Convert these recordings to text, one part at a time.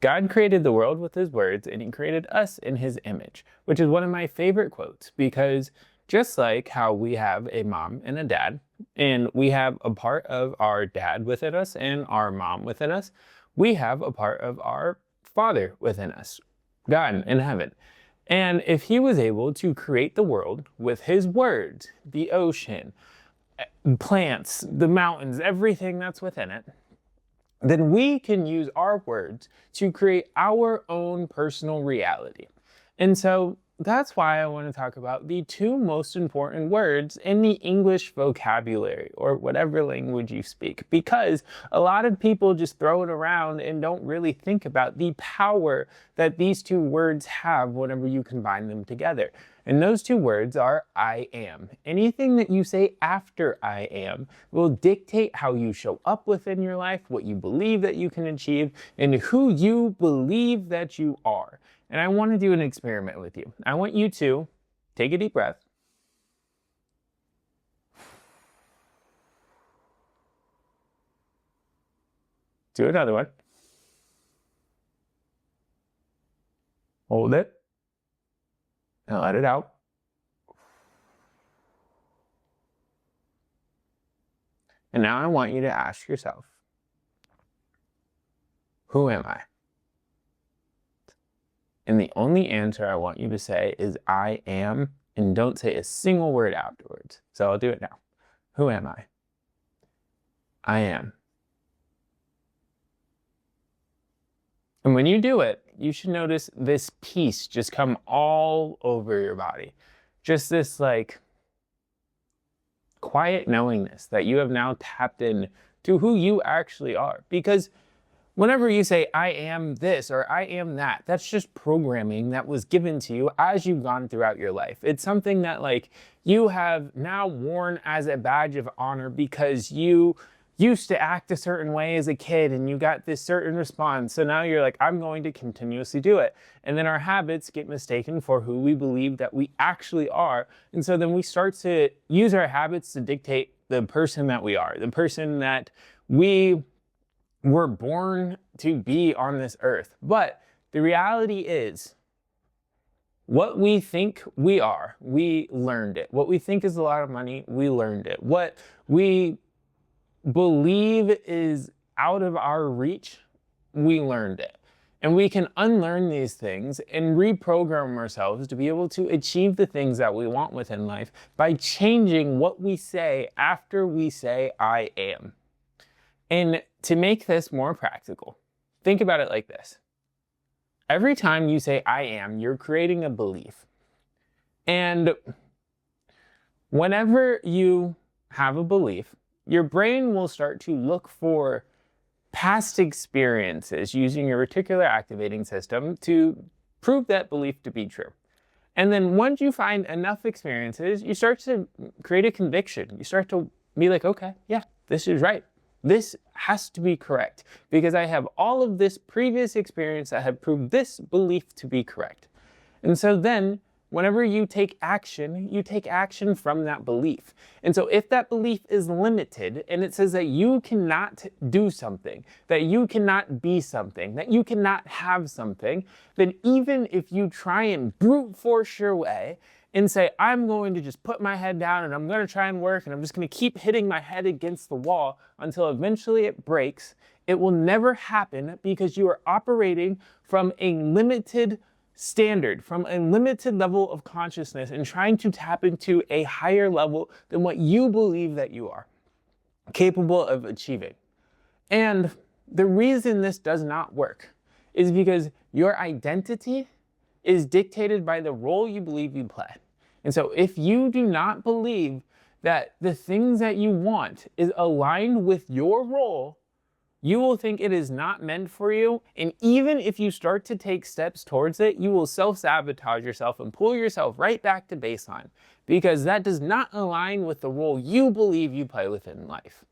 God created the world with his words, and he created us in his image, which is one of my favorite quotes because just like how we have a mom and a dad, and we have a part of our dad within us and our mom within us, we have a part of our Father within us, God in heaven. And if he was able to create the world with his words, the ocean, plants, the mountains, everything that's within it, then we can use our words to create our own personal reality. And so that's why I want to talk about the two most important words in the English vocabulary or whatever language you speak, because a lot of people just throw it around and don't really think about the power that these two words have whenever you combine them together. And those two words are I am. Anything that you say after I am will dictate how you show up within your life, what you believe that you can achieve, and who you believe that you are. And I want to do an experiment with you. I want you to take a deep breath. Do another one. Hold it. And let it out. And now I want you to ask yourself, who am I? And the only answer I want you to say is I am, and don't say a single word afterwards. So I'll do it now. Who am I? I am. And when you do it, you should notice this peace just come all over your body. Just this like quiet knowingness that you have now tapped in to who you actually are. Because whenever you say, I am this or I am that, that's just programming that was given to you as you've gone throughout your life. It's something that like you have now worn as a badge of honor because you used to act a certain way as a kid and you got this certain response. So now you're like, I'm going to continuously do it. And then our habits get mistaken for who we believe that we actually are. And so then we start to use our habits to dictate the person that we are, the person that we were born to be on this earth. But the reality is, what we think we are, we learned it. What we think is a lot of money, we learned it. What we believe is out of our reach, we learned it. And we can unlearn these things and reprogram ourselves to be able to achieve the things that we want within life by changing what we say after we say, I am. And to make this more practical, think about it like this. Every time you say, I am, you're creating a belief. And whenever you have a belief, your brain will start to look for past experiences using your reticular activating system to prove that belief to be true. And then once you find enough experiences, you start to create a conviction. You start to be like, okay, yeah, this is right. This has to be correct because I have all of this previous experience that have proved this belief to be correct. And so then whenever you take action from that belief. And so if that belief is limited and it says that you cannot do something, that you cannot be something, that you cannot have something, then even if you try and brute force your way and say, I'm going to just put my head down and I'm going to try and work and I'm just going to keep hitting my head against the wall until eventually it breaks, it will never happen because you are operating from a limited standard, from a limited level of consciousness and trying to tap into a higher level than what you believe that you are capable of achieving. And the reason this does not work is because your identity is dictated by the role you believe you play. And so if you do not believe that the things that you want is aligned with your role, you will think it is not meant for you. And even if you start to take steps towards it, you will self-sabotage yourself and pull yourself right back to baseline because that does not align with the role you believe you play within life.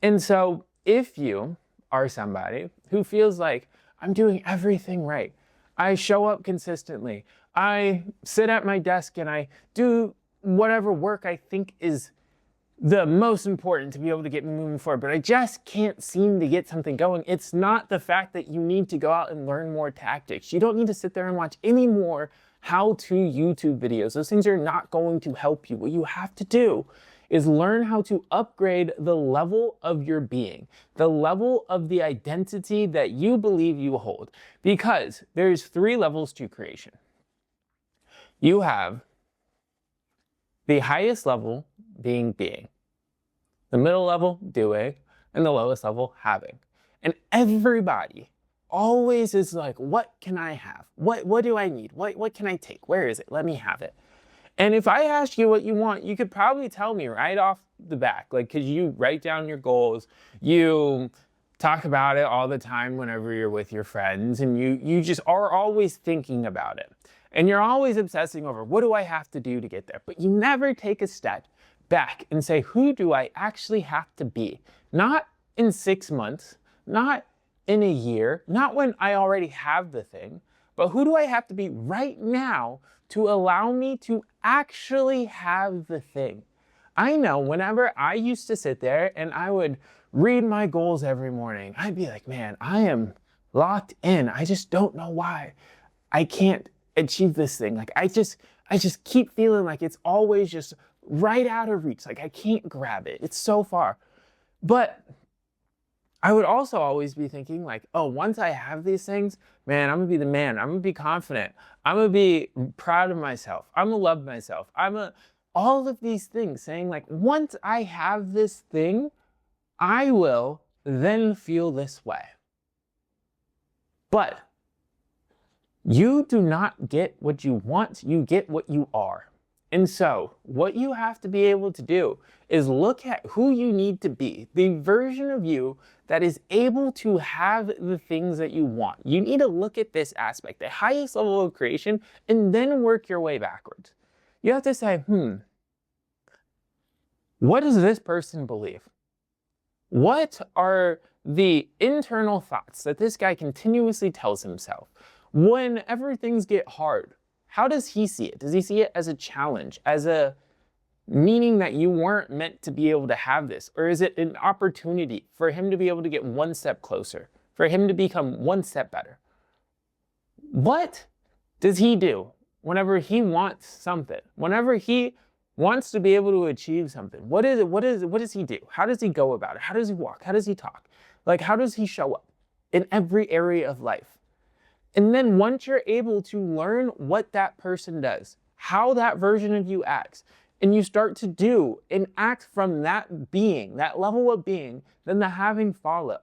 And so if you are somebody who feels like I'm doing everything right, I show up consistently, I sit at my desk and I do whatever work I think is the most important to be able to get me moving forward, but I just can't seem to get something going. It's not the fact that you need to go out and learn more tactics. You don't need to sit there and watch any more how-to YouTube videos. Those things are not going to help you. What you have to do is learn how to upgrade the level of your being, the level of the identity that you believe you hold. Because there's 3 levels to creation. You have the highest level being, the middle level doing, and the lowest level having. And everybody always is like, what can I have? What do I need? What can I take? Where is it? Let me have it. And if I ask you what you want, you could probably tell me right off the back, like, because you write down your goals, you talk about it all the time whenever you're with your friends, and you just are always thinking about it. And you're always obsessing over, what do I have to do to get there? But you never take a step back and say, who do I actually have to be? Not in 6 months, not in a year, not when I already have the thing, but who do I have to be right now to allow me to actually have the thing? I know whenever I used to sit there and I would read my goals every morning, I'd be like, man, I am locked in. I just don't know why I can't achieve this thing. Like I just keep feeling like it's always just right out of reach. Like I can't grab it. It's so far. But I would also always be thinking like, oh, once I have these things, man, I'm gonna be the man. I'm gonna be confident. I'm gonna be proud of myself. I'm gonna love myself. All of these things saying like, once I have this thing, I will then feel this way. But you do not get what you want, you get what you are. And so what you have to be able to do is look at who you need to be, the version of you that is able to have the things that you want. You need to look at this aspect, the highest level of creation, and then work your way backwards. You have to say, what does this person believe? What are the internal thoughts that this guy continuously tells himself? Whenever things get hard, how does he see it? Does he see it as a challenge, as a meaning that you weren't meant to be able to have this? Or is it an opportunity for him to be able to get one step closer, for him to become one step better? What does he do whenever he wants something? Whenever he wants to be able to achieve something, what does he do? How does he go about it? How does he walk? How does he talk? Like, how does he show up in every area of life? And then once you're able to learn what that person does, how that version of you acts, and you start to do and act from that being, that level of being, then the having follow.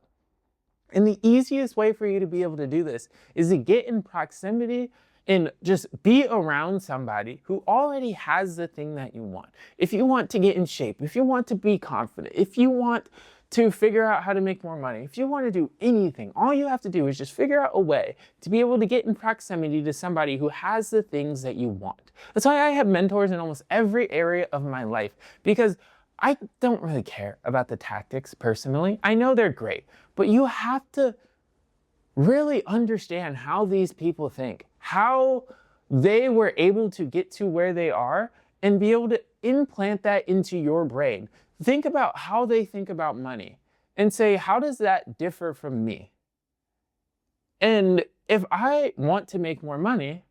And the easiest way for you to be able to do this is to get in proximity and just be around somebody who already has the thing that you want. If you want to get in shape, if you want to be confident, if you want to figure out how to make more money, if you want to do anything, all you have to do is just figure out a way to be able to get in proximity to somebody who has the things that you want. That's why I have mentors in almost every area of my life, because I don't really care about the tactics personally. I know they're great, but you have to really understand how these people think, how they were able to get to where they are, and be able to implant that into your brain. Think about how they think about money and say, how does that differ from me? And if I want to make more money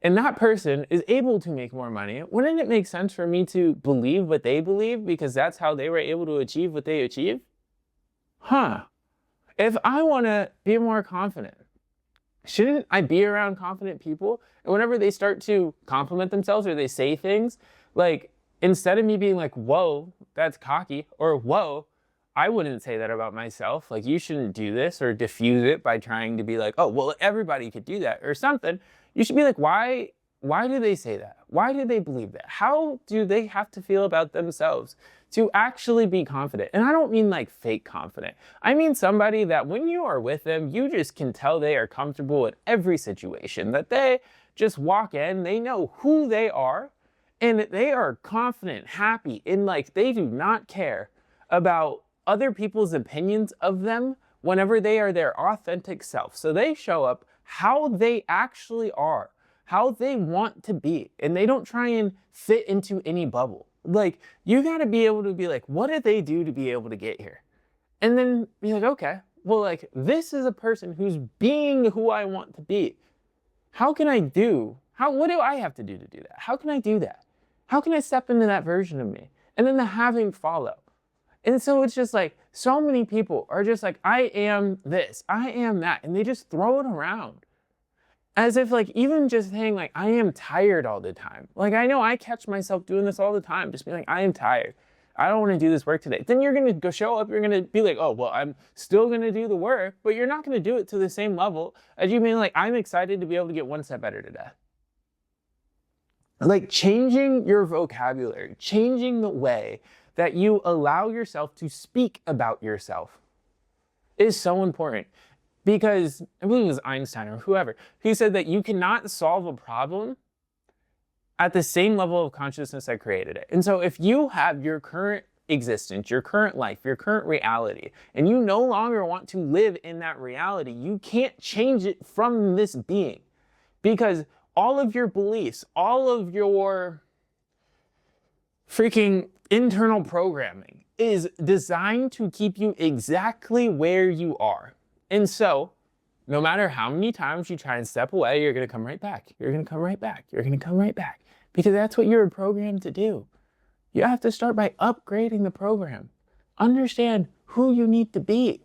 and that person is able to make more money, wouldn't it make sense for me to believe what they believe because that's how they were able to achieve what they achieved? If I want to be more confident, shouldn't I be around confident people? And whenever they start to compliment themselves or they say things, like, instead of me being like, whoa, that's cocky, or whoa, I wouldn't say that about myself. Like, you shouldn't do this, or diffuse it by trying to be like, oh, well, everybody could do that or something. You should be like, why do they say that? Why do they believe that? How do they have to feel about themselves to actually be confident? And I don't mean like fake confident. I mean somebody that when you are with them, you just can tell they are comfortable in every situation, that they just walk in, they know who they are, and they are confident, happy, and like they do not care about other people's opinions of them whenever they are their authentic self. So they show up how they actually are, how they want to be, and they don't try and fit into any bubble. Like, you got to be able to be like, what did they do to be able to get here? And then be like, okay, well, like, this is a person who's being who I want to be. What do I have to do that? How can I do that? How can I step into that version of me? And then the having follow. And so it's just like, so many people are just like, I am this, I am that. And they just throw it around. As if like, even just saying like, I am tired all the time. Like, I know I catch myself doing this all the time. Just being like, I am tired. I don't want to do this work today. Then you're going to go show up. You're going to be like, oh, well, I'm still going to do the work, but you're not going to do it to the same level as you being like, I'm excited to be able to get one step better today. Like, changing your vocabulary, changing the way that you allow yourself to speak about yourself is so important. Because I believe it was Einstein or whoever, he said that you cannot solve a problem at the same level of consciousness that created it. And so if you have your current existence, your current life, your current reality, and you no longer want to live in that reality, you can't change it from this being. Because all of your beliefs, all of your freaking internal programming is designed to keep you exactly where you are. And so, no matter how many times you try and step away, you're going to come right back. You're going to come right back. You're going to come right back. Because that's what you're programmed to do. You have to start by upgrading the program. Understand who you need to be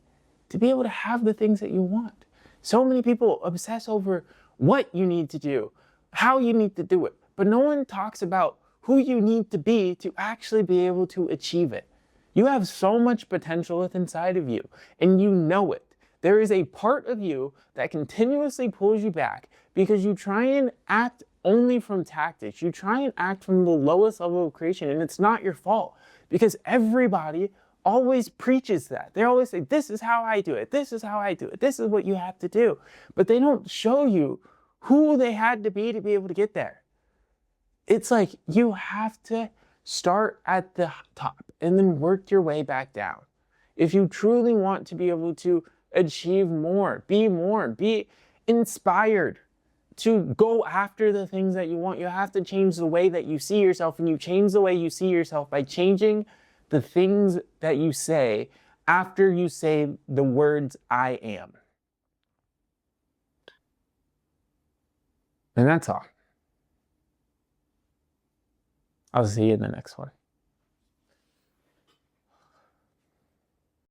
able to have the things that you want. So many people obsess over what you need to do, how you need to do it, but no one talks about who you need to be to actually be able to achieve it. You have so much potential within inside of you, and you know it. There is a part of you that continuously pulls you back because you try and act only from tactics. You try and act from the lowest level of creation, and it's not your fault because everybody always preaches that. They always say, this is how I do it. This is how I do it. This is what you have to do. But they don't show you who they had to be able to get there. It's like you have to start at the top and then work your way back down. If you truly want to be able to achieve more, be inspired to go after the things that you want, you have to change the way that you see yourself. And you change the way you see yourself by changing the things that you say after you say the words, I am. And that's all. I'll see you in the next one.